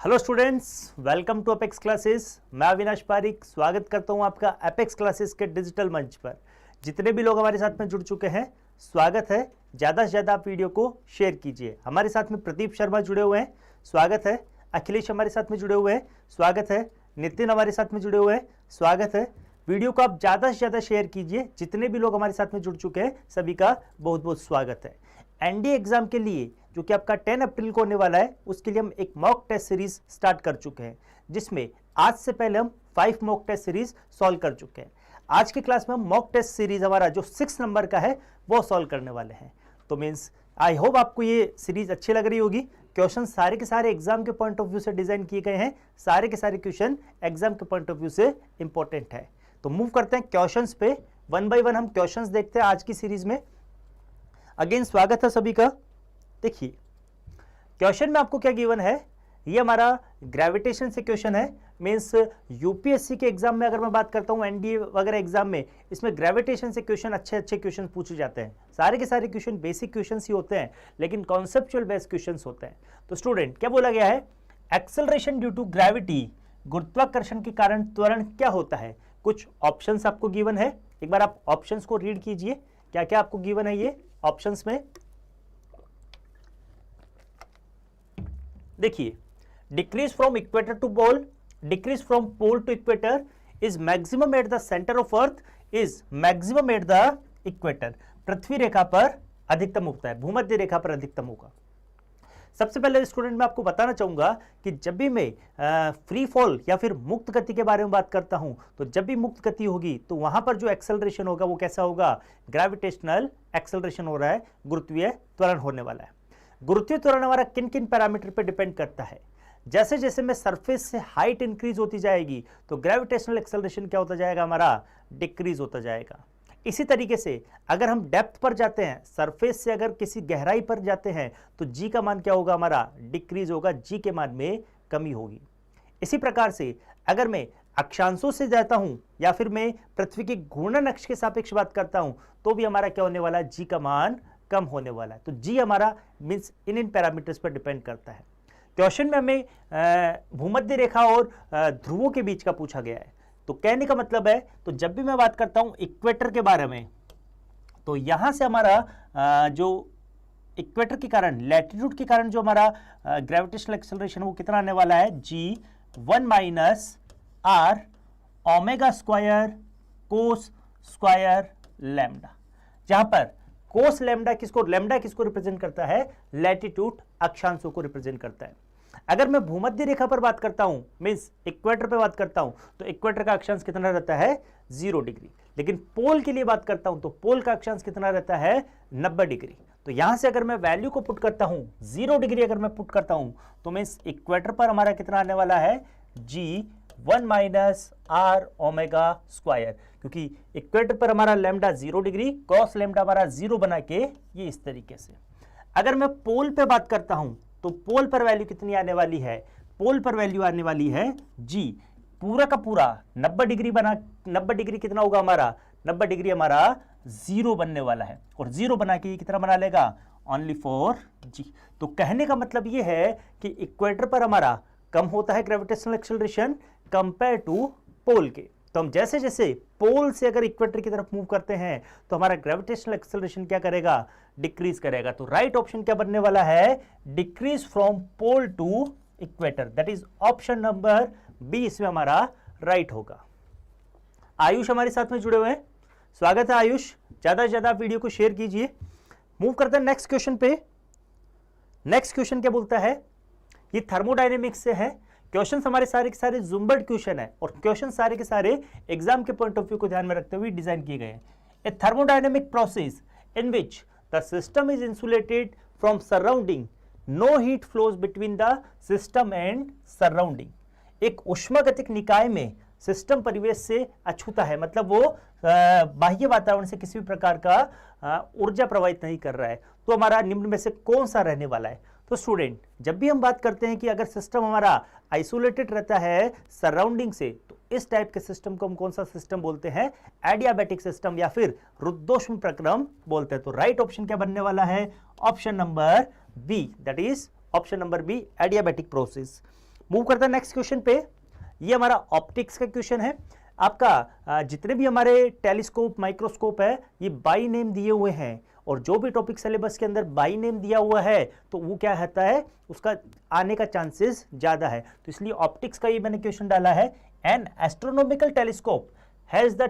Hello students, welcome to Apex classes. मैं अविनाश पारिक स्वागत करता हूं आपका अपेक्स क्लासेस के डिजिटल मंच पर। जितने भी लोग हमारे साथ में जुड़ चुके हैं, स्वागत है। ज़्यादा से ज़्यादा आप वीडियो को शेयर कीजिए। हमारे साथ में प्रदीप शर्मा जुड़े हुए हैं, स्वागत है। अखिलेश हमारे साथ में जुड़े हुए हैं, स्वागत है। नितिन हमारे साथ में जुड़े हुए हैं, स्वागत है। वीडियो को आप ज़्यादा से ज़्यादा शेयर कीजिए। जितने भी लोग हमारे साथ में जुड़ चुके हैं, सभी का बहुत बहुत स्वागत है। एनडीए एग्जाम के लिए जो कि आपका 10 अप्रैल को होने वाला है, उसके लिए हम एक मॉक टेस्ट सीरीज स्टार्ट कर चुके हैं, जिसमें आज से पहले हम 5 मॉक टेस्ट सीरीज सॉल्व कर चुके हैं। आज की क्लास में हम मॉक टेस्ट सीरीज हमारा जो 6 नंबर का है वो सॉल्व करने वाले हैं। तो मीन्स आई होप आपको ये सीरीज अच्छी लग रही होगी। क्वेश्चन सारे के सारे एग्जाम के पॉइंट ऑफ व्यू से डिजाइन किए गए हैं। सारे के सारे क्वेश्चन एग्जाम के पॉइंट ऑफ व्यू से इंपॉर्टेंट है। तो मूव करते हैं क्वेश्चंस पे। 1 बाय 1 हम क्वेश्चंस देखते हैं आज की सीरीज में। अगेन स्वागत है सभी का। देखिए क्वेश्चन में आपको क्या गिवन है, ये हमारा ग्रेविटेशन से क्वेश्चन है। मीन्स यूपीएससी के एग्जाम में अगर मैं बात करता हूँ, एनडीए वगैरह एग्जाम में, इसमें ग्रेविटेशन से क्वेश्चन अच्छे अच्छे क्वेश्चन पूछे जाते हैं। सारे के सारे क्वेश्चन बेसिक क्वेश्चन ही होते हैं, लेकिन कॉन्सेप्चुअल बेस्ड क्वेश्चन होते हैं। तो स्टूडेंट क्या बोला गया है, एक्सेलरेशन ड्यू टू ग्रेविटी, गुरुत्वाकर्षण के कारण त्वरण क्या होता है। कुछ ऑप्शंस आपको गिवन है, एक बार आप ऑप्शंस को रीड कीजिए। क्या क्या आपको गिवन है ये ऑप्शंस में। देखिए, decreases from equator to pole, decreases from pole to equator, is maximum at the centre of earth, is maximum at the equator. पृथ्वी रेखा पर अधिकतम होता है, भूमध्य रेखा पर अधिकतम होगा। सबसे पहले स्टूडेंट मैं आपको बताना चाहूंगा कि जब भी मैं फ्री फॉल या फिर मुक्त गति के बारे में बात करता हूं, तो जब भी मुक्त गति होगी तो वहां पर जो एक्सेलरेशन होगा वो कैसा होगा, ग्रेविटेशनल एक्सेलरेशन हो रहा है, गुरुत्वीय त्वरण होने वाला है। गुरुत्वीय त्वरण हमारा किन किन पैरामीटर पर डिपेंड करता है। जैसे जैसे मैं सरफेस से हाइट इंक्रीज होती जाएगी तो ग्रेविटेशनल एक्सेलरेशन क्या होता जाएगा, हमारा डिक्रीज होता जाएगा। इसी तरीके से अगर हम डेप्थ पर जाते हैं, सरफेस से अगर किसी गहराई पर जाते हैं, तो जी का मान क्या होगा, हमारा डिक्रीज होगा, जी के मान में कमी होगी। इसी प्रकार से अगर मैं अक्षांशों से जाता हूं या फिर मैं पृथ्वी के घूर्णन अक्ष के सापेक्ष बात करता हूं, तो भी हमारा क्या होने वाला है, जी का मान कम होने वाला है। तो जी हमारा मीन्स इन पैरामीटर्स पर डिपेंड करता है। क्वेश्चन में हमें भूमध्य रेखा और ध्रुवों के बीच का पूछा गया है। तो कहने का मतलब है, तो जब भी मैं बात करता हूं इक्वेटर के बारे में, तो यहां से हमारा जो इक्वेटर के कारण, लैटिट्यूड के कारण जो हमारा ग्रेविटेशनल एक्सेलरेशन वो कितना आने वाला है, G 1 minus R omega square cos square lambda. जहां पर कोस लैम्डा किसको रिप्रेजेंट करता है, लैटिट्यूड अक्षांशों को रिप्रेजेंट करता है। अगर मैं भूमध्य रेखा पर बात करता हूं, मींस इक्वेटर पे बात करता हूं, तो इक्वेटर का अक्षांश कितना रहता है, 0 डिग्री। लेकिन पोल के लिए बात करता हूं तो पोल का अक्षांश कितना रहता है, 90 डिग्री। तो यहां से अगर मैं वैल्यू को पुट करता हूं, 0 डिग्री अगर मैं पुट करता हूं, तो मींस इक्वेटर पर हमारा कितना आने वाला है, G 1 minus R omega square, क्योंकि इक्वेटर पर हमारा लैम्डा 0 डिग्री, कॉस लैम्डा हमारा 0 बना के ये इस तरीके से। अगर मैं पोल पे बात करता हूं तो पोल पर वैल्यू कितनी आने वाली है, पोल पर वैल्यू आने वाली है जी पूरा का पूरा 90 डिग्री बना, 90 डिग्री कितना होगा हमारा, 90 डिग्री हमारा 0 बनने वाला है, और 0 बना के ये कितना बना लेगा, ओनली फॉर जी। तो कहने का मतलब ये है कि इक्वेटर पर हमारा कम होता है ग्रेविटेशनल एक्सेलरेशन कंपेयर टू पोल के। तो हम जैसे जैसे पोल से अगर इक्वेटर की तरफ मूव करते हैं तो हमारा ग्रेविटेशनल एक्सेलरेशन क्या करेगा, डिक्रीज करेगा। तो राइट ऑप्शन क्या बनने वाला है, decrease from pole to equator, that is option number B, इसमें हमारा राइट होगा। आयुष हमारे साथ में जुड़े हुए हैं, स्वागत है आयुष। ज्यादा से ज्यादा वीडियो को शेयर कीजिए। मूव करते हैं नेक्स्ट क्वेश्चन पे। नेक्स्ट क्वेश्चन क्या बोलता है, ये थर्मोडायनेमिक्स से है। क्वेश्चन हमारे सारे के सारे जुम्बर्ड क्वेश्चन है, और क्वेश्चन सारे के सारे एग्जाम के पॉइंट ऑफ व्यू को ध्यान में रखते हुए डिजाइन किए गए हैं। A thermodynamic process in which the system is insulated from surrounding, no heat flows between the system and surrounding. एक उष्मागतिक निकाय में सिस्टम परिवेश से अछूता है, मतलब वो बाह्य वातावरण से किसी भी प्रकार का ऊर्जा प्रवाहित नहीं कर रहा है। तो हमारा निम्न में से कौन सा रहने वाला है। तो स्टूडेंट जब भी हम बात करते हैं कि अगर सिस्टम हमारा आइसोलेटेड रहता है सराउंडिंग से, तो इस टाइप के सिस्टम को हम कौन सा सिस्टम बोलते हैं, एडियाबैटिक सिस्टम या फिर रुद्धोष्म प्रक्रम बोलते हैं। तो राइट ऑप्शन क्या बनने वाला है, option number B, that is option number B, adiabatic process. Move करते हैं नेक्स्ट क्वेश्चन पे। ये हमारा ऑप्टिक्स का क्वेश्चन है। आपका जितने भी हमारे टेलीस्कोप, माइक्रोस्कोप है, ये बाई नेम दिए हुए हैं, और जो भी टॉपिक सिलेबस के अंदर बाई नेम दिया हुआ है तो वो क्या होता है, उसका आने का चांसेस ज्यादा है। तो इसलिए ऑप्टिक्स का ये मैंने क्वेश्चन डाला है। N astronomical telescope has the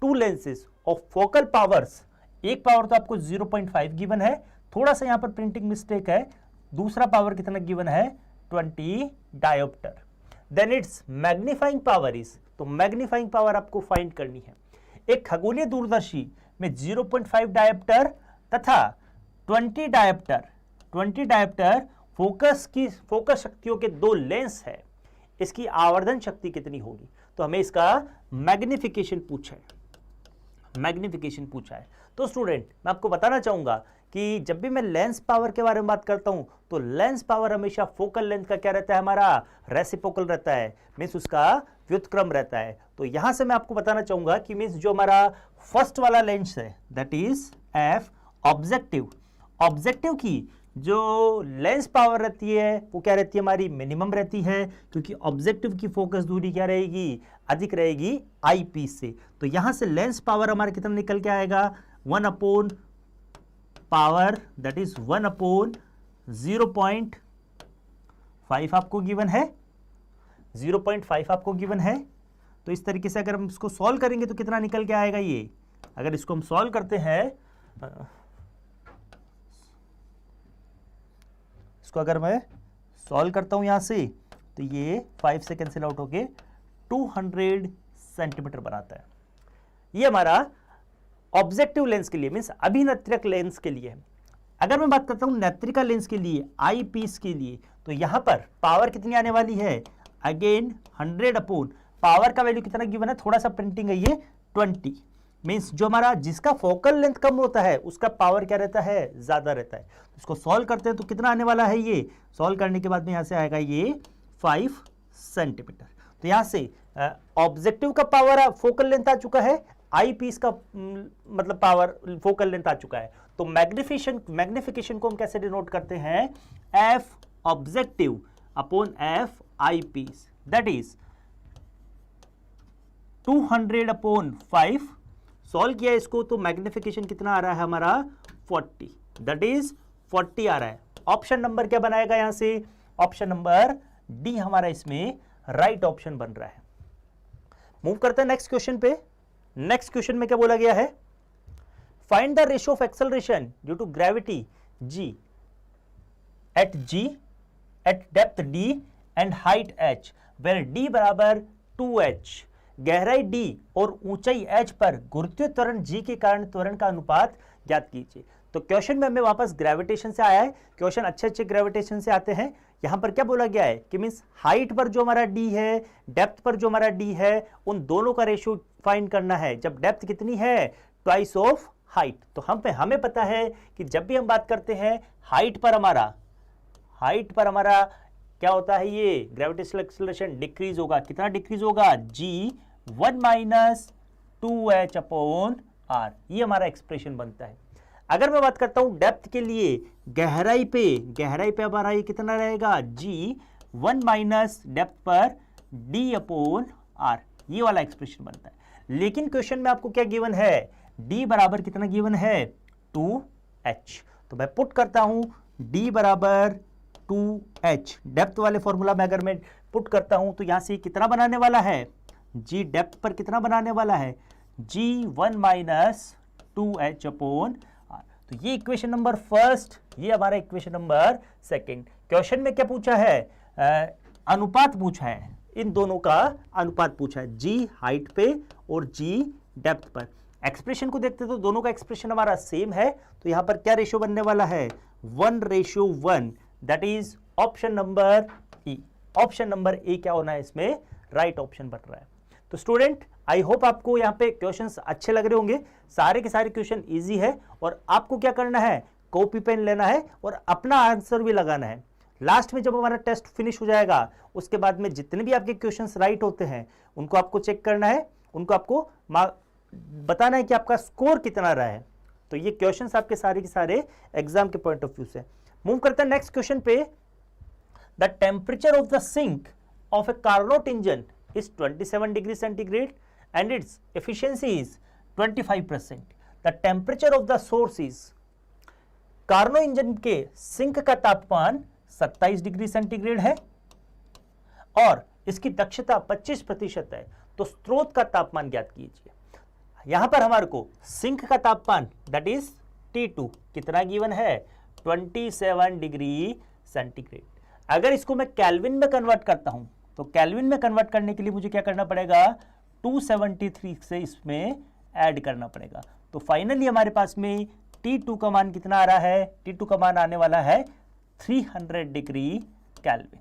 two lenses of focal powers. एक पावर तो आपको 0.5 गिवन है, थोड़ा सा यहां पर प्रिंटिंग मिस्टेक है। दूसरा पावर कितना गिवन है, 20 dioptre. Then its magnifying power is, तो मैग्नीफाइंग पावर आपको फाइंड करनी है। एक खगोलीय दूरदर्शी में 0.5 डायोप्टर तथा 20 डायोप्टर फोकस शक्तियों के दो लेंस है, इसकी आवर्धन शक्ति कितनी होगी। तो हमें इसका मैग्निफिकेशन पूछा है। तो स्टूडेंट, मैं आपको बताना चाहूंगा कि जब भी मैं लेंस पावर के बारे में बात करता हूं तो लेंस पावर हमेशा फोकल लेंथ का क्या रहता है, हमारा रेसिप्रोकल रहता है, मींस उसका व्युत्क्रम रहता है। तो यहां से मैं आपको बताना चाहूंगा कि मींस जो हमारा फर्स्ट वाला लेंस है दैट इज एफ ऑब्जेक्टिव की जो लेंस पावर रहती है वो क्या रहती है, हमारी मिनिमम रहती है, क्योंकि ऑब्जेक्टिव की फोकस दूरी क्या रहेगी, अधिक रहेगी आई पीस से। तो यहां से लेंस पावर हमारा कितना निकल के आएगा, 1/पावर दैट इज 1/0.5 आपको गिवन है, 0.5 आपको गिवन है। तो इस तरीके से अगर हम इसको सॉल्व करेंगे तो कितना निकल के आएगा ये, अगर इसको हम सॉल्व करते हैं, इसको अगर मैं सॉल्व करता हूं यहां से तो ये 5 से कैंसिल आउट होके 200 सेंटीमीटर बनाता है। ये हमारा ऑब्जेक्टिव लेंस के लिए, मींस अभिनेत्रिक लेंस के लिए है। अगर मैं बात करता हूं नेत्रिका लेंस के लिए, आई पीस के लिए, तो यहां पर पावर कितनी आने वाली है, अगेन 100 पावर का वैल्यू कितना गिवन है, थोड़ा सा प्रिंटिंग है ये 20, मींस जो हमारा जिसका फोकल लेंथ कम होता है उसका पावर क्या रहता है, ज्यादा रहता है। इसको सॉल्व करते हैं तो कितना आने वाला है, ये सॉल्व करने के बाद में यहां से आएगा ये 5 सेंटीमीटर। तो यहां से ऑब्जेक्टिव का पावर फोकल लेंथ आ चुका है, आई पीस का मतलब पावर फोकल लेंथ आ चुका है। तो मैग्निफिकेशन को हम कैसे डिनोट करते हैं, F objective upon F eye piece, that is 200/5। Solve किया इसको तो मैग्निफिकेशन कितना आ रहा है हमारा 40, दैट इज 40 आ रहा है। ऑप्शन नंबर क्या बनाएगा यहां से, ऑप्शन नंबर डी हमारा इसमें राइट ऑप्शन बन रहा है। मूव करते हैं नेक्स्ट क्वेश्चन पे। नेक्स्ट क्वेश्चन में क्या बोला गया है, find the ratio of acceleration due to gravity G at depth d and height h where d बराबर 2h। गहराई d और ऊंचाई h पर गुरुत्वीय त्वरण g के कारण त्वरण का अनुपात ज्ञात कीजिए। तो क्वेश्चन में हमें वापस ग्रेविटेशन से आया है, क्वेश्चन अच्छे ग्रेविटेशन से आते हैं। यहां पर क्या बोला गया है कि मींस हाइट पर जो हमारा d है, डेप्थ पर जो हमारा d है, उन दोनों का रेशियो फाइंड करना है। जब डेप्थ कितनी है, ट्वाइस ऑफ हाइट। तो हमें पता है कि जब भी हम बात करते हैं हाइट पर हमारा क्या होता है, ये ग्रेविटेशनल एक्सेलरेशन डिक्रीज होगा। कितना डिक्रीज होगा, g1 - 2h/r। ये हमारा एक्सप्रेशन बनता है। अगर मैं बात करता हूं डेप्थ के लिए, गहराई पे हमारा ये कितना रहेगा, g1 - डेप्थ पर d/r। ये वाला एक्सप्रेशन बनता है। लेकिन क्वेश्चन में आपको क्या गिवन है, d बराबर कितना गिवन है, 2h। तो मैं पुट करता हूं d बराबर 2h, डेप्थ वाले फॉर्मूला में अगर मैं पुट करता हूं तो यहां से कितना बनाने वाला है, g डेप्थ पर कितना बनाने वाला है, g1 - 2h/r। तो ये इक्वेशन नंबर फर्स्ट, ये हमारा इक्वेशन नंबर सेकंड। क्वेश्चन में क्या पूछा है, अनुपात पूछा है, इन दोनों का अनुपात पूछा है, g हाइट पे और g डेप्थ पर। एक्सप्रेशन को देखते तो दोनों का एक्सप्रेशन हमारा सेम है। तो यहां पर क्या रेशियो बनने वाला है, 1:1, that is option number E. Option number ए क्या होना है, इसमें राइट ऑप्शन बन रहा है। तो स्टूडेंट, आई होप आपको यहाँ पे क्वेश्चंस अच्छे लग रहे होंगे। सारे के सारे क्वेश्चन इजी है और आपको क्या करना है, कॉपी पेन लेना है और अपना आंसर भी लगाना है। लास्ट में जब हमारा टेस्ट फिनिश हो जाएगा उसके बाद में जितने भी आपके क्वेश्चंस राइट होते हैं उनको आपको चेक करना है, उनको आपको बताना है कि आपका स्कोर कितना रहा है। तो ये क्वेश्चंस आपके सारे के सारे एग्जाम के पॉइंट ऑफ व्यू से। मूव करते हैं नेक्स्ट क्वेश्चन पे। The temperature of the sink of a Carnot engine is 27 degree centigrade and its efficiency is 25%. The temperature of the source is, Carnot engine के sink का तापमान 27 degree centigrade है और इसकी दक्षता 25% है, तो स्रोत का तापमान ज्ञात कीजिए। यहां पर हमारे को सिंक का तापमान दैट इज T2 कितना गिवन है, 27 डिग्री सेंटीग्रेड। अगर इसको मैं केल्विन में कन्वर्ट करता हूं तो केल्विन में कन्वर्ट करने के लिए मुझे क्या करना पड़ेगा, 273 से इसमें ऐड करना पड़ेगा। तो फाइनली हमारे पास में T2 का मान कितना आ रहा है, T2 का मान आने वाला है 300 डिग्री केल्विन।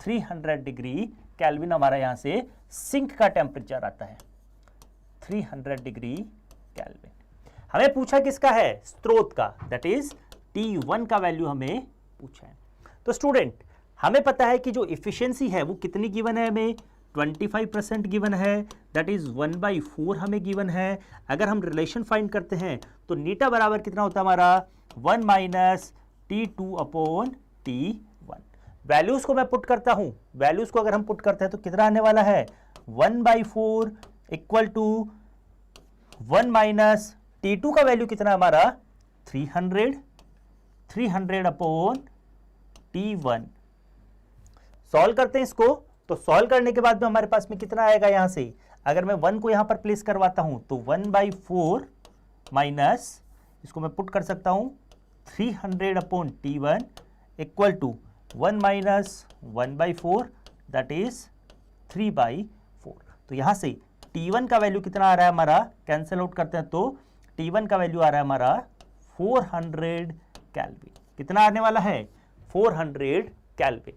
300 डिग्री केल्विन हमारा यहां से सिंक का टेम्परेचर आता है, 300 डिग्री केल्विन। हमें पूछा किसका है, स्रोत का, दैट इज T1 का वैल्यू हमें पूछा है। तो स्टूडेंट हमें पता है कि जो इफिशियंसी है वो कितनी गिवन है, हमें 25% गिवन है, दैट इज 1/4 हमें गिवन है। अगर हम रिलेशन फाइंड करते हैं तो नीटा बराबर कितना होता है हमारा, 1 माइनस T2/T1। वैल्यूज को मैं पुट करता हूं, वैल्यूज को अगर हम पुट करते हैं तो कितना आने वाला है, 1/4 इक्वल टू 1 माइनस T2 का वैल्यू कितना हमारा 300/T1। सॉल्व करते हैं इसको, तो सॉल्व करने के बाद में हमारे पास में कितना आएगा, यहां से अगर मैं 1 को यहां पर प्लेस करवाता हूं तो 1/4 माइनस, इसको मैं पुट कर सकता हूं 300/T1 equal to 1 minus 1/4 that is 3/4। तो यहां से T1 का वैल्यू कितना आ रहा है हमारा, कैंसिल आउट करते हैं तो T1 का वैल्यू आ रहा है हमारा 400 केल्विन। कितना आने वाला है, 400 केल्विन।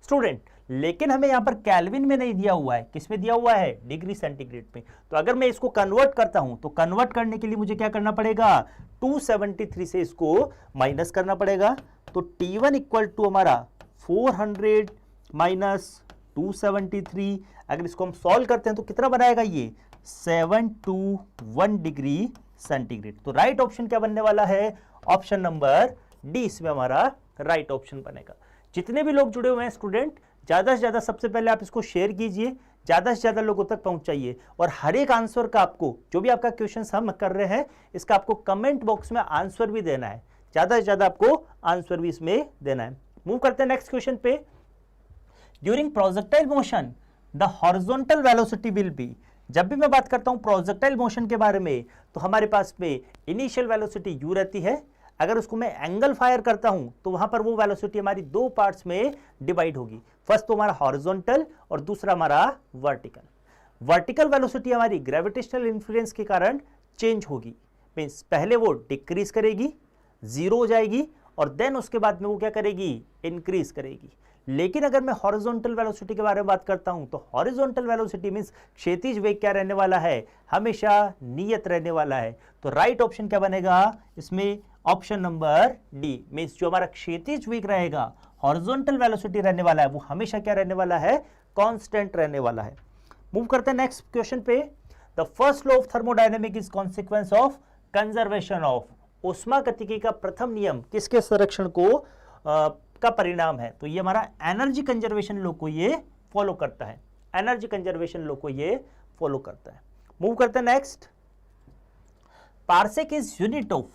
स्टूडेंट लेकिन हमें यहां पर केल्विन में नहीं दिया हुआ है, किस में दिया हुआ है, डिग्री सेंटीग्रेड में। तो अगर मैं इसको कन्वर्ट करता हूं तो कन्वर्ट करने के लिए मुझे क्या करना पड़ेगा, 273 से इसको माइनस करना पड़ेगा। तो T1 इक्वल टू हमारा 400 माइनस 273, अगर इसको हम सॉल्व करते हैं तो कितना बनाएगा ये, 721 डिग्री सेंटीग्रेड। तो राइट ऑप्शन क्या बनने वाला है, ऑप्शन नंबर डी इसमें हमारा राइट ऑप्शन बनेगा। जितने भी लोग जुड़े हुए हैं स्टूडेंट, ज्यादा से ज्यादा सबसे पहले आप इसको शेयर कीजिए, ज्यादा से ज्यादा लोगों तक पहुंचाइए, और हर एक आंसर का आपको, जो भी आपका क्वेश्चन हम कर रहे हैं, इसका आपको कमेंट बॉक्स में आंसर भी देना है, ज्यादा से ज्यादा आपको आंसर भी इसमें देना है। मूव करते हैं नेक्स्ट क्वेश्चन पे। During projectile motion the horizontal velocity will B, जब भी मैं बात करता हूं प्रोजेक्टाइल मोशन के बारे में तो हमारे पास में इनिशियल वेलोसिटी u रहती है। अगर उसको मैं एंगल फायर करता हूं तो वहां पर वो वेलोसिटी हमारी दो पार्ट्स में डिवाइड होगी, फर्स्ट तो हमारा हॉरिजॉन्टल और दूसरा हमारा वर्टिकल। वर्टिकल वेलोसिटी हमारी ग्रेविटेशनल इन्फ्लुएंस के कारण चेंज होगी, मींस पहले वो डिक्रीज करेगी, जीरो हो जाएगी, और देन उसके बाद में वो क्या करेगी, इंक्रीज करेगी। लेकिन अगर मैं हॉरिजॉन्टल वेलोसिटी के बारे में बात करता हूं तो हॉरिजॉन्टल वेलोसिटी मींस क्षैतिज वेग क्या रहने वाला है, हमेशा नियत रहने वाला है। तो राइट ऑप्शन क्या बनेगा इसमें, ऑप्शन नंबर डी, मींस जो हमारा क्षैतिज वेग रहेगा, हॉरिजॉन्टल वेलोसिटी रहने वाला है, वो हमेशा क्या रहने वाला है, कांस्टेंट रहने वाला है। मूव करते हैं नेक्स्ट क्वेश्चन पे। The first law of thermodynamic is consequence of conservation of, ऊष्मागतिकी का प्रथम नियम किसके संरक्षण को का परिणाम है, तो ये हमारा एनर्जी कंजर्वेशन लॉ को ये फॉलो करता है, एनर्जी कंजर्वेशन लॉ को ये फॉलो करता है। मूव करते हैं next. Parsec is unit of,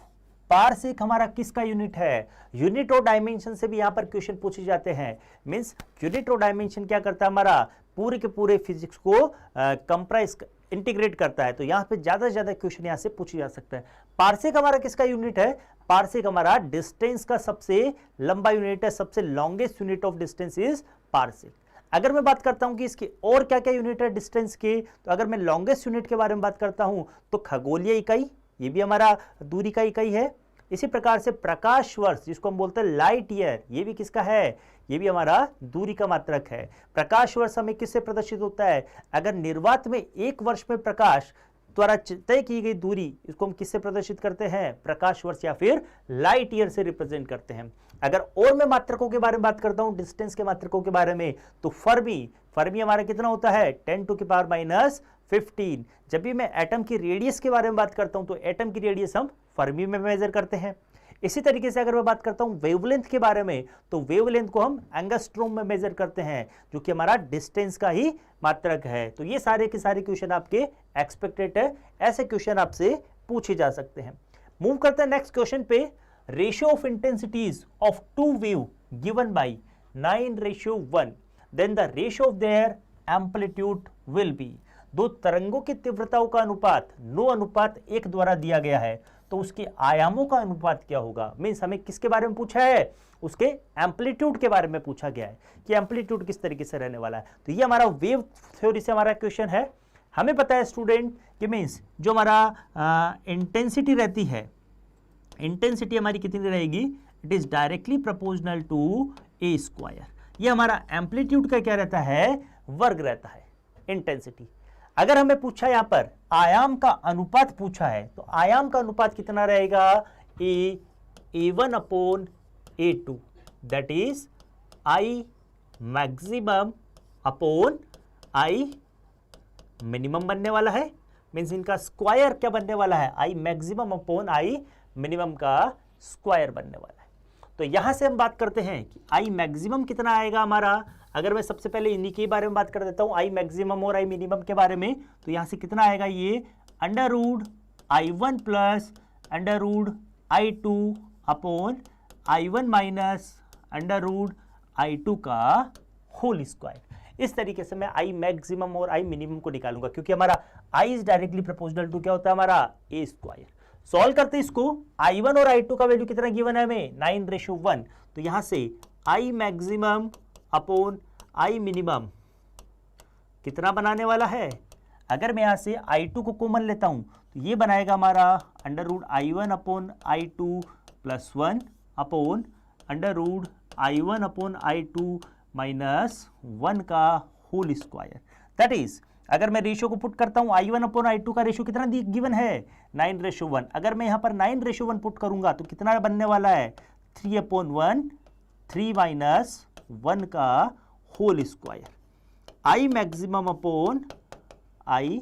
parsec हमारा किसका यूनिट है, यूनिट ऑफ डायमेंशन से भी यहां पर क्वेश्चन पूछे जाते हैं। मींस यूनिट ऑफ डायमेंशन क्या करता है, हमारा पूरे के पूरे फिजिक्स को कंप्राइज इंटीग्रेट करता है। तो यहां पे ज्यादा से ज्यादा क्वेश्चन यहां से पूछे जा सकता है। पार्सेक हमारा किसका यूनिट है, पार्सेक हमारा डिस्टेंस का सबसे लंबा यूनिट है, सबसे longest unit of distance is parsec. अगर मैं बात करता हूं कि इसके और क्या क्या यूनिट है डिस्टेंस के, तो अगर मैं लॉन्गेस्ट यूनिट के बारे में बात करता हूं तो खगोलीय इकाई, ये भी हमारा दूरी का इकाई है। इसी प्रकार से प्रकाश वर्ष जिसको हम बोलते हैं लाइट ईयर, ये भी किसका है, ये भी हमारा दूरी का मात्रक है। प्रकाश वर्ष हमें किससे प्रदर्शित होता है, अगर निर्वात में एक वर्ष में प्रकाश द्वारा तय की गई दूरी, इसको हम किससे प्रदर्शित करते हैं, प्रकाश वर्ष या फिर लाइट ईयर से रिप्रेजेंट करते हैं। अगर और मैं मात्रकों के बारे में बात करता हूं, डिस्टेंस के मात्रकों के बारे में, तो फर्मी, फर्मी हमारा कितना होता है 10⁻⁻15। जब भी मैं एटम की रेडियस के बारे में बात करता हूं तो एटम की रेडियस हम फर्मी में मेजर करते हैं। इसी तरीके से अगर मैं बात करता हूं वेवलेंथ के बारे में, तो वेवलेंथ को हम एंगस्ट्रोम में मेजर करते हैं, जो कि हमारा डिस्टेंस का ही मात्रक है। तो ये सारे के सारे क्वेश्चन आपके एक्सपेक्टेड है, ऐसे क्वेश्चन आपसे पूछे जा सकते हैं। मूव करते हैं नेक्स्ट क्वेश्चन पे। Ratio of intensities of two wave given by 9:1, then the ratio of their amplitude will be. दो तरंगों की तीव्रताओं का अनुपात 9:1 द्वारा दिया गया है, तो उसके आयामों का अनुपात क्या होगा। मीन्स हमें किसके बारे में पूछा है, उसके एम्पलीट्यूड के बारे में पूछा गया है कि एम्पलीट्यूड किस तरीके से रहने वाला है। तो ये हमारा वेव थ्योरी से हमारा क्वेश्चन है। हमें पता है स्टूडेंट कि मीन्स जो हमारा इंटेंसिटी रहती है, इंटेंसिटी हमारी कितनी रहेगी, it is directly proportional to A square. ये हमारा एम्पलीट्यूड का क्या रहता है, वर्ग रहता है इंटेंसिटी। अगर हमें पूछा यहां पर आयाम का अनुपात पूछा है, तो आयाम का अनुपात कितना रहेगा, A1/A2, that is I maximum upon I minimum बनने वाला है। मीन्स इनका स्क्वायर क्या बनने वाला है, I maximum upon I minimum का स्क्वायर बनने वाला है। तो यहां से हम बात करते हैं कि I मैक्सिमम कितना आएगा हमारा। अगर मैं सबसे पहले इन्हीं के बारे में बात कर देता हूं, I मैक्सिमम और I मिनिमम के बारे में, तो यहां से कितना आएगा, ये √I1 plus √I2 upon I1 minus √I2 का होल स्क्वायर। इस तरीके से मैं I मैक्सिमम और I मिनिमम को निकालूंगा, क्योंकि हमारा I is directly proportional to क्या होता है, हमारा A स्क्वायर। सॉल्व करते हैं इसको। I1 और I2 का वैल्यू कितना गिवन है हमें, 9:1। तो यहां से I maximum upon I minimum कितना बनाने वाला है। अगर मैं यहां से I2 को कॉमन लेता हूं, तो ये बनाएगा हमारा √I1 upon I2 plus 1 upon √I1 upon I2 minus 1 का होल स्क्वायर। दैट इज अगर मैं रेशियो को पुट करता हूं, I1 अपॉन I2 का रेशियो कितना गिवन है, 9:1। अगर मैं यहां पर 9:1 पुट करूंगा तो कितना बनने वाला है, 3/1, 3 माइनस 1 का whole square. I maximum upon I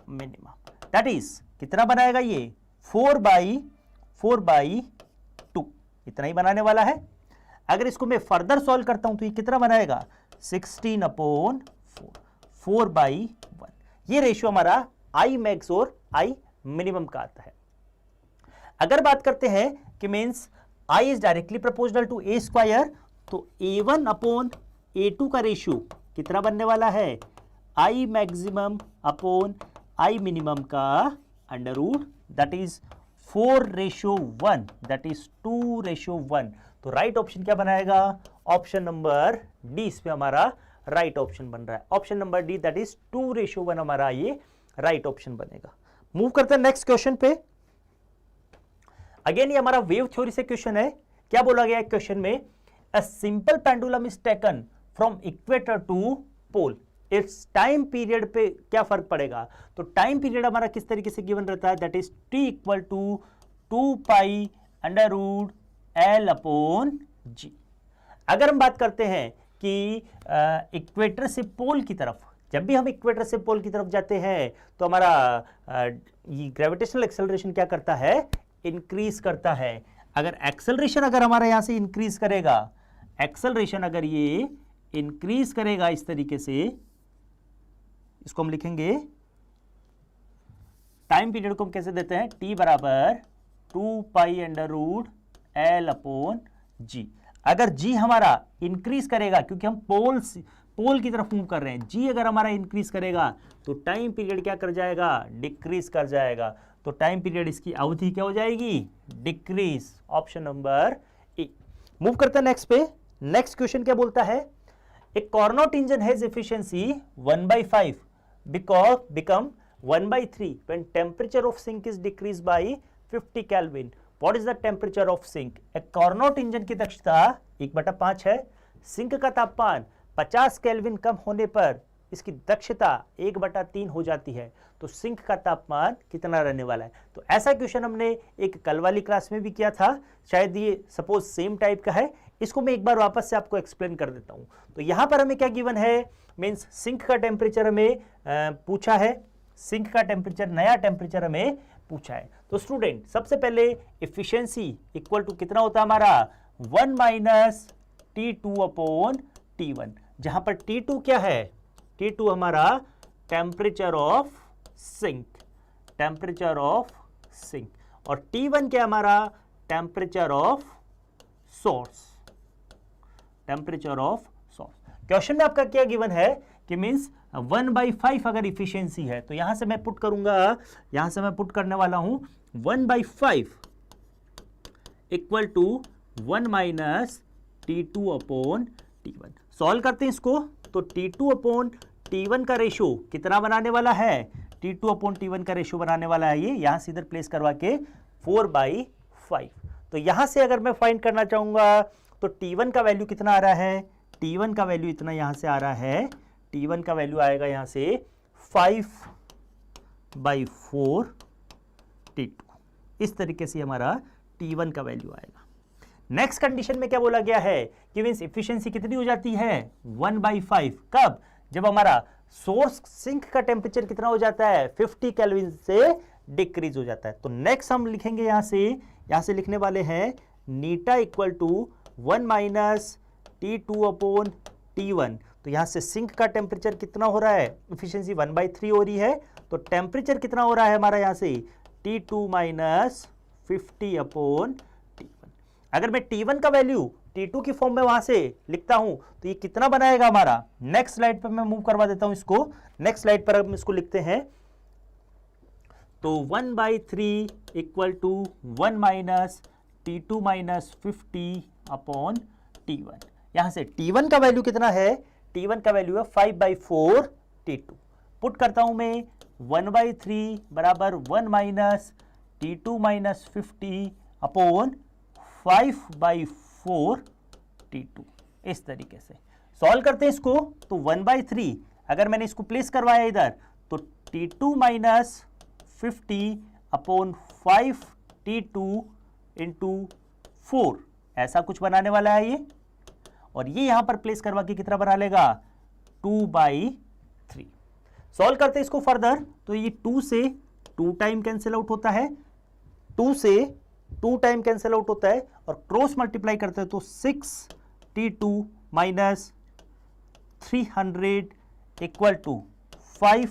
minimum, that is कितना बनाएगा ये, 4/2, इतना ही बनाने वाला है। अगर इसको मैं फर्दर सॉल्व करता हूं तो ये कितना बनाएगा, 16/4, 4/1। ये रेशियो हमारा I मैक्स और I मिनिमम का आता है। अगर बात करते हैं कि means I is directly proportional to A square, तो A1 अपॉन A2 का रेशियो कितना बनने वाला है, I maximum upon I minimum का under root, that is 4:1, that is 2:1। तो राइट ऑप्शन क्या बनाएगा, ऑप्शन नंबर डी, इस पे हमारा राइट ऑप्शन बन रहा है। Option number D, that is 2:1 हमारा ये राइट ऑप्शन बनेगा। मूव करते हैं नेक्स्ट क्वेश्चन पे। अगेन ये हमारा वेव थ्योरी से क्वेश्चन है। क्या बोला गया है क्वेश्चन में, a simple pendulum is taken from equator to pole, its time period पे क्या फर्क पड़ेगा। तो टाइम पीरियड हमारा किस तरीके से गिवन रहता है, that is T equal to 2π√L/G। अगर हम बात करते हैं कि इक्वेटर से पोल की तरफ, जब भी हम इक्वेटर से पोल की तरफ जाते हैं तो हमारा ये ग्रेविटेशनल एक्सेलरेशन क्या करता है, इंक्रीज करता है। अगर एक्सेलरेशन अगर हमारा यहां से इंक्रीज करेगा, एक्सेलरेशन अगर ये इंक्रीज करेगा इस तरीके से, इसको हम लिखेंगे टाइम पीरियड को हम कैसे देते हैं, T बराबर 2π√L/G। अगर G हमारा इंक्रीज करेगा, क्योंकि हम पोल की तरफ मूव कर रहे हैं, G अगर हमारा इंक्रीज करेगा तो टाइम पीरियड क्या कर जाएगा, डिक्रीज कर जाएगा। तो टाइम पीरियड इसकी अवधि क्या हो जाएगी, decreases. Option number A. Move करते हैं नेक्स्ट पे। नेक्स्ट क्वेश्चन क्या बोलता है, a Carnot engine has efficiency 1/5 become 1/3 when temperature of sink is decreased by 50 Kelvin. What is the temperature of sink? एक कार्नोट इंजन की दक्षता 1/5 है। सिंक का तापमान 50 केल्विन कम होने पर इसकी दक्षता 1/3 हो जाती है। तो सिंक का तापमान कितना रहने वाला है। तो ऐसा क्वेश्चन हमने एक कल वाली क्लास में भी किया था, शायद ये सपोज सेम टाइप का है। इसको मैं एक बार वापस से आपको एक्सप्लेन कर देता हूं। तो यहां पर हमें क्या गिवन है, मीन्स सिंक का टेम्परेचर हमें पूछा है। सिंक का टेम्परेचर, नया टेम्परेचर हमें पूछा है। तो स्टूडेंट सबसे पहले इफिशियंसी इक्वल टू कितना होता है हमारा 1 माइनस T2 अपॉन T1, जहां पर T2 क्या है, T2 हमारा temperature of sink, temperature of sink, और T1 क्या हमारा temperature of source, temperature of source. Question में आपका क्या गिवन है कि मींस 1/5 अगर इफिशियंसी है तो यहां से मैं पुट करूंगा, यहां से मैं पुट करने वाला हूं 1/5 equal to 1 minus T2 upon T1। Solve करते हैं इसको, तो T2 अपॉन T1 का रेशो कितना बनाने वाला है, T2 अपॉन T1 का रेशो बनाने वाला है ये, यहां से इधर प्लेस करवा के 4/5। तो यहां से अगर मैं फाइंड करना चाहूंगा तो T1 का वैल्यू कितना आ रहा है, T1 का वैल्यू इतना यहां से आ रहा है, T1 का वैल्यू आएगा यहां से 5/4 T2, इस तरीके से हमारा T1 का वैल्यू आएगा। नेक्स्ट कंडीशन में क्या बोला गया है कि मींस इफिशियंसी कितनी हो जाती है 1/5, कब, जब हमारा सोर्स सिंक का टेम्परेचर कितना हो जाता है 50 केल्विन से डिक्रीज हो जाता है। तो नेक्स्ट हम लिखेंगे यहां से लिखने वाले हैं eta equal to 1 minus T2 upon T1। तो यहां से सिंक का टेम्परेचर कितना हो रहा है, इफिशियंसी 1/3 हो रही है, तो टेम्परेचर कितना हो रहा है हमारा यहां से T2 माइनस 50 अपॉन T1। अगर मैं T1 का वैल्यू T2 की फॉर्म में वहां से लिखता हूं तो ये कितना बनाएगा हमारा, नेक्स्ट स्लाइड पर मैं मूव करवा देता हूं इसको, नेक्स्ट स्लाइड पर हम इसको लिखते हैं, तो 1/3 equal to 1 minus T2 minus 50 upon T1। यहां से T1 का वैल्यू कितना है, T1 का वैल्यू है 5/4 T2। पुट करता हूं मैं 1/3 बराबर 1 minus T2 minus 50 upon 5/4 T2, इस तरीके से सॉल्व करते हैं इसको। तो 1/3 अगर मैंने इसको प्लेस करवाया इधर तो T2 minus 50 upon 5 T2 into 4, ऐसा कुछ बनाने वाला है ये, और ये यहां पर प्लेस करवा के कितना बना लेगा 2/3। सॉल्व करते हैं इसको फर्दर, तो ये 2 से 2 टाइम कैंसिल आउट होता है, 2 से 2 टाइम कैंसिल आउट होता है, और क्रॉस मल्टीप्लाई करते हैं तो 6 T2 minus 300 equal to 5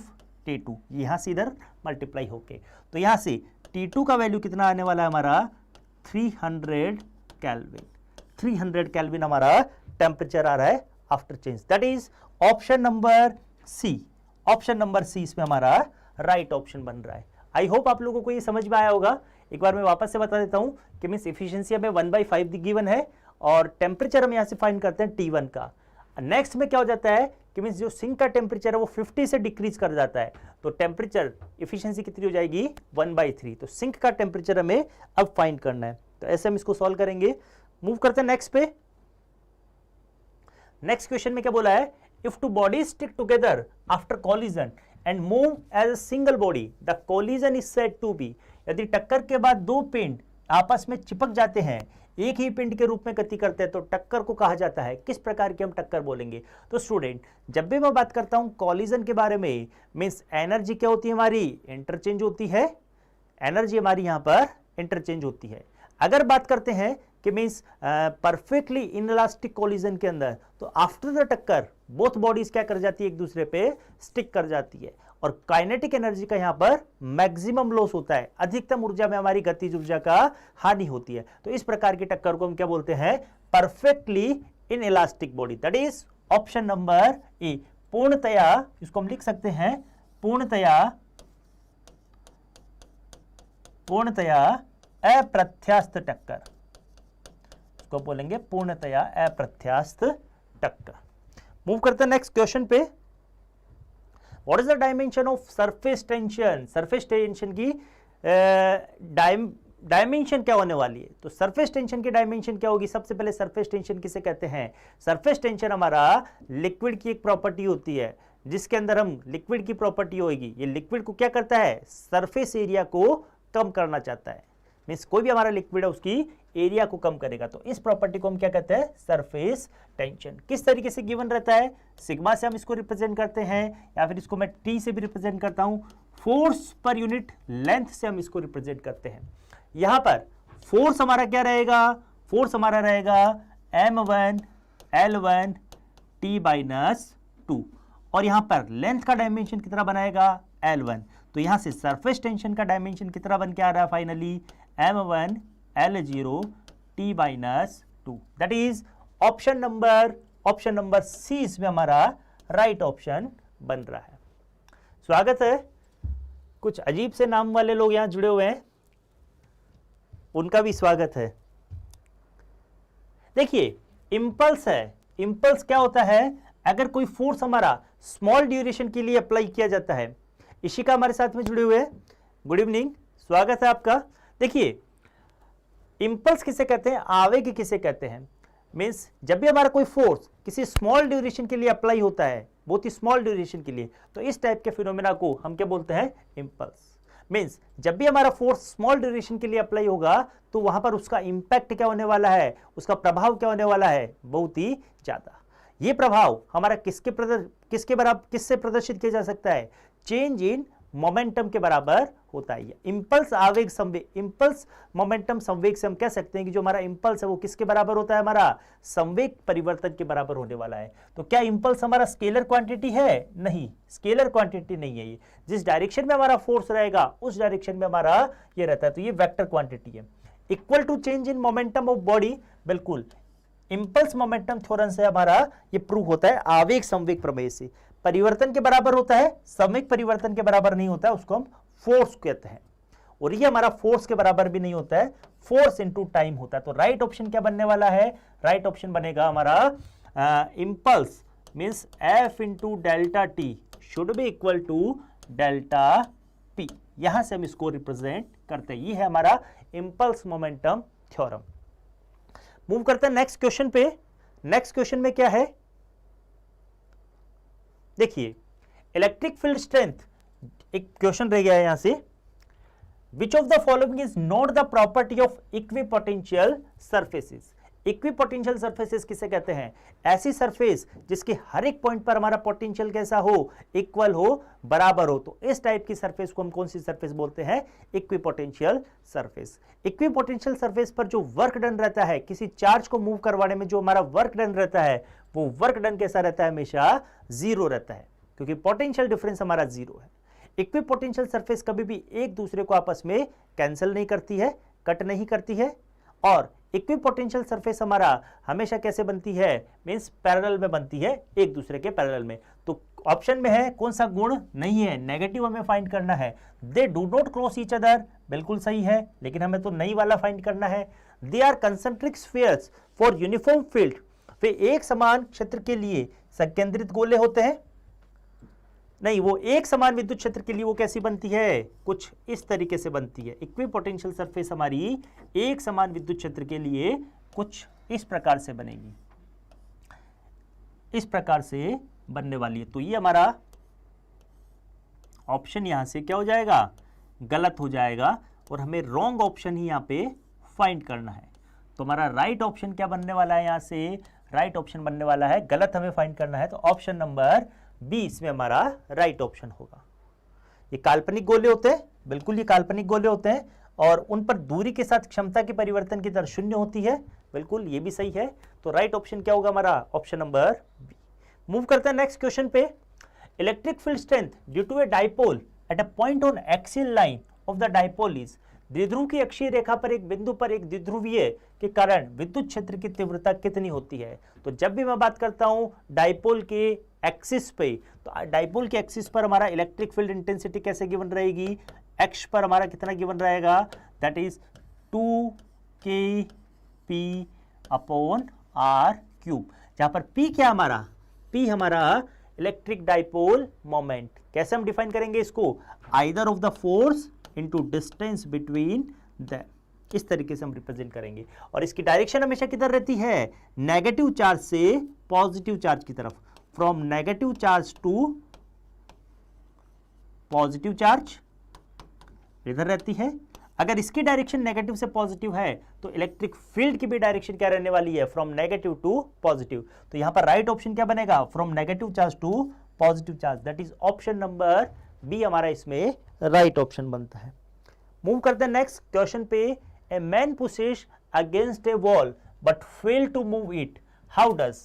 T2, यहां से इधर मल्टीप्लाई होके, तो यहां से T2 का वैल्यू कितना आने वाला है हमारा 300 केल्विन, 300 केल्विन हमारा टेम्परेचर आ रहा है after change, that is option number C, option number C इसमें हमारा राइट ऑप्शन बन रहा है। आई होप आप लोगों को ये समझ में आया होगा। एक बार मैं वापस से बता देता हूं कि मींस इफिशियंसी हमें 1/5 गिवन है और टेम्परेचर हम यहां से फाइंड करते हैं T1 का। नेक्स्ट में क्या हो जाता है कि मींस जो सिंक का टेम्परेचर है वो 50 से डिक्रीज कर जाता है, तो टेम्परेचर इफिशियंसी कितनी हो जाएगी 1/3। तो सिंक का टेम्परेचर हमें अब फाइंड करना है, तो ऐसे हम इसको सॉल्व करेंगे। मूव करते हैं नेक्स्ट पे। नेक्स्ट क्वेश्चन में क्या बोला है, if two bodies stick together after collision and move as a single body the collision is said to be, यदि टक्कर के बाद दो पिंड आपस में चिपक जाते हैं, एक ही पिंड के रूप में गति करते हैं, तो टक्कर को कहा जाता है, किस प्रकार की हम टक्कर बोलेंगे। तो स्टूडेंट जब भी मैं बात करता हूं कॉलिजन के बारे में, मींस एनर्जी क्या होती है हमारी, इंटरचेंज होती है, एनर्जी हमारी यहां पर इंटरचेंज होती है। अगर बात करते हैं कि मींस परफेक्टली इनइलास्टिक कॉलिजन के अंदर, तो आफ्टर द टक्कर बोथ बॉडीज क्या कर जाती है, एक दूसरे पे स्टिक कर जाती है, और काइनेटिक एनर्जी का यहां पर मैक्सिमम लॉस होता है, अधिकतम ऊर्जा में हमारी गतिज ऊर्जा का हानि होती है। तो इस प्रकार की टक्कर को हम क्या बोलते हैं, perfectly inelastic body, that is option number ए। पूर्णतया इसको हम लिख सकते हैं पूर्णतया अप्रत्यास्थ टक्कर, इसको बोलेंगे पूर्णतया अप्रत्यास्थ टक्कर। मूव करते हैं नेक्स्ट क्वेश्चन पे। What is the dimension of surface tension, surface tension की डायमेंशन क्या होने वाली है। तो सरफेस टेंशन की डायमेंशन क्या होगी, सबसे पहले सरफेस टेंशन किसे कहते हैं, सरफेस टेंशन हमारा लिक्विड की एक प्रॉपर्टी होती है, जिसके अंदर हम लिक्विड की प्रॉपर्टी होगी, ये लिक्विड को क्या करता है, सरफेस एरिया को कम करना चाहता है, मीन्स कोई भी हमारा लिक्विड है उसकी एरिया को कम करेगा। तो इस प्रॉपर्टी को हम क्या कहते हैं, सरफेस टेंशन। किस तरीके से गिवन रहता है, सिग्मा से हम इसको रिप्रेजेंट करते हैं, या फिर इसको मैं टी से भी रिप्रेजेंट करता हूं, फोर्स पर यूनिट लेंथ से हम इसको रिप्रेजेंट करते हैं। यहां पर फोर्स हमारा क्या रहेगा, फोर्स हमारा रहेगा m1 L1 T-2, और यहां पर लेंथ का डायमेंशन कितना बनाएगा, L1। तो यहां से सरफेस टेंशन का डायमेंशन कितना बन के आ रहा है finally, m1 L0 T-2। That is option number C इसमें हमारा राइट ऑप्शन बन रहा है। स्वागत है, कुछ अजीब से नाम वाले लोग यहां जुड़े हुए हैं, उनका भी स्वागत है। देखिए इंपल्स है, इंपल्स क्या होता है, अगर कोई फोर्स हमारा स्मॉल ड्यूरेशन के लिए अप्लाई किया जाता है। इशिका हमारे साथ में जुड़े हुए हैं, गुड इवनिंग, स्वागत है आपका। देखिए इंपल्स किसे कहते हैं, आवेग किसे कहते हैं, मीन्स जब भी हमारा कोई फोर्स किसी स्मॉल ड्यूरेशन के लिए अप्लाई होता है, बहुत ही स्मॉल ड्यूरेशन के लिए, तो इस टाइप के फिनोमेना को हम क्या बोलते हैं, इंपल्स। मीन्स जब भी हमारा फोर्स स्मॉल ड्यूरेशन के लिए अप्लाई होगा तो वहां पर उसका इंपैक्ट क्या होने वाला है, उसका प्रभाव क्या होने वाला है, बहुत ही ज्यादा। ये प्रभाव हमारा किससे प्रदर्शित किया जा सकता है, चेंज इन मोमेंटम के बराबर होता है। इंपल्स आवेग संवेग, इंपल्स मोमेंटम संवेग से हम कह सकते हैं कि जो हमारा इंपल्स है वो किसके बराबर होता है, हमारा संवेग परिवर्तन के बराबर होने वाला है। तो क्या इंपल्स हमारा स्केलर क्वांटिटी है, नहीं, स्केलर क्वांटिटी नहीं है। ये जिस डायरेक्शन में हमारा फोर्स रहेगा उस डायरेक्शन में हमारा ये रहता है, तो ये वेक्टर क्वांटिटी है। Equal to change in momentum of body, बिल्कुल इंपल्स मोमेंटम थ्योरम से हमारा ये प्रूव होता है, आवेग संवेग प्रमेय से। परिवर्तन के बराबर होता है, संवेग परिवर्तन के बराबर नहीं होता है, उसको हम फोर्स कहते हैं। और ये हमारा फोर्स के बराबर भी नहीं होता है, फोर्स इनटू टाइम होता है। तो राइट ऑप्शन क्या बनने वाला है, राइट ऑप्शन बनेगा हमारा impulse means F into delta T should be equal to delta P. यहां से हम इसको रिप्रेजेंट करते हैं, ये है हमारा इंपल्स मोमेंटम थ्योरम। मूव करते हैं नेक्स्ट क्वेश्चन पे। नेक्स्ट क्वेश्चन में क्या है, देखिए इलेक्ट्रिक फील्ड स्ट्रेंथ, एक क्वेश्चन रह गया है यहां से, which of the following is not the property of equipotential surfaces. Equipotential surfaces किसे कहते हैं, ऐसी सरफेस जिसके हर एक पॉइंट पर हमारा पोटेंशियल कैसा हो, इक्वल हो, बराबर हो। तो इस टाइप की सरफेस को हम कौन सी सरफेस बोलते हैं, इक्विपोटेंशियल सरफेस। इक्विपोटेंशियल सरफेस पर जो वर्क डन रहता है, किसी चार्ज को मूव करवाने में जो हमारा वर्क डन रहता है, वो वर्क डन कैसा रहता है, हमेशा जीरो रहता है, क्योंकि पोटेंशियल डिफरेंस हमारा जीरो है। इक्विपोटेंशियल सरफेस कभी भी एक दूसरे को आपस में कैंसिल नहीं करती है, कट नहीं करती है, और इक्विपोटेंशियल सरफेस हमारा हमेशा कैसे बनती है, मींस पैरेलल में बनती है, एक दूसरे के पैरेलल में। तो ऑप्शन में है कौन सा गुण नहीं है, नेगेटिव हमें फाइंड करना है। They do not cross each other, बिल्कुल सही है, लेकिन हमें तो नहीं वाला फाइंड करना है। They are concentric spheres for uniform field, वे एक समान क्षेत्र के लिए संकेंद्रित गोले होते हैं। नहीं, वो एक समान विद्युत क्षेत्र के लिए वो कैसी बनती है, कुछ इस तरीके से बनती है। इक्विपोटेंशियल सरफेस हमारी एक समान विद्युत क्षेत्र के लिए कुछ इस प्रकार से बनेगी, इस प्रकार से बनने वाली है। तो ये हमारा ऑप्शन यहां से क्या हो जाएगा, गलत हो जाएगा, और हमें रॉन्ग ऑप्शन ही यहां पे फाइंड करना है। तो हमारा राइट ऑप्शन क्या बनने वाला है, यहां से राइट ऑप्शन बनने वाला है, गलत हमें फाइंड करना है। तो ऑप्शन नंबर बी इसमें हमारा राइट ऑप्शन होगा। ये काल्पनिक गोले होते हैं, बिल्कुल ये काल्पनिक गोले होते हैं, और उन पर दूरी के साथ क्षमता के परिवर्तन की दर शून्य होती है, बिल्कुल ये भी सही है। तो राइट ऑप्शन क्या होगा हमारा, ऑप्शन नंबर बी। मूव करते हैं नेक्स्ट क्वेश्चन पे। Electric field strength due to a dipole at a point on axial line of the dipole is, द्विध्रुव की अक्षीय रेखा पर एक बिंदु पर एक द्विध्रुवीय के कारण विद्युत क्षेत्र की तीव्रता कितनी होती है। तो जब भी मैं बात करता हूं डाइपोल के एक्सिस पे, तो डाइपोल के एक्सिस पर हमारा इलेक्ट्रिक फील्ड इंटेंसिटी कैसे गिवन रहेगी, एक्स पर हमारा कितना गिवन रहेगा, that is 2kp upon r cube, जहां पर p क्या हमारा, p हमारा इलेक्ट्रिक डाइपोल मोमेंट। कैसे हम डिफाइन करेंगे इसको, either of the force into distance between the, इस तरीके से हम रिप्रेजेंट करेंगे। और इसकी डायरेक्शन हमेशा किधर रहती है, नेगेटिव चार्ज से पॉजिटिव चार्ज की तरफ, from negative charge to positive charge इधर रहती है, अगर इसकी डायरेक्शन नेगेटिव से पॉजिटिव है तो इलेक्ट्रिक फील्ड की भी डायरेक्शन क्या रहने वाली है, फ्रॉम नेगेटिव टू पॉजिटिव। तो यहां पर राइट ऑप्शन क्या बनेगा, from negative charge to positive charge, that is option number B हमारा इसमें राइट ऑप्शन बनता है। मूव करते हैं नेक्स्ट क्वेश्चन पे। A man pushes against a wall but fail to move it, how does.